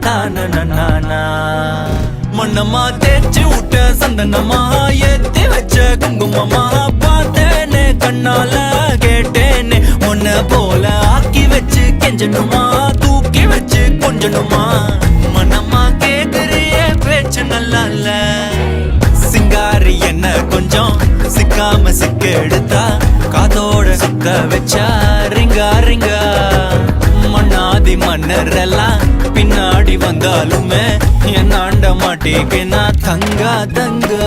தான மண்ணம்மா தேய்ச்சி விட்ட சந்தனமா ஏத்தி வச்ச குங்குமமா பார்த்தேனே கண்ணால கேட்டேனே உன்ன போல ஆக்கி வச்சு கெஞ்சணுமா தூக்கி வச்சு கொஞ்சணுமா மனமா கேக்குறிய பேச்சு நல்லா இல்ல சிங்காரி என்ன கொஞ்சம் சிக்காம சிக்க எடுத்தா காதோட சுத்த வச்சா ரிங்கா ரிங்கா மண்ணாதி மன்னர் எல்லாம் பின்னாடி வந்தாலுமே என் ஆண்ட மாட்டேக்கு நான் தங்கா தங்கா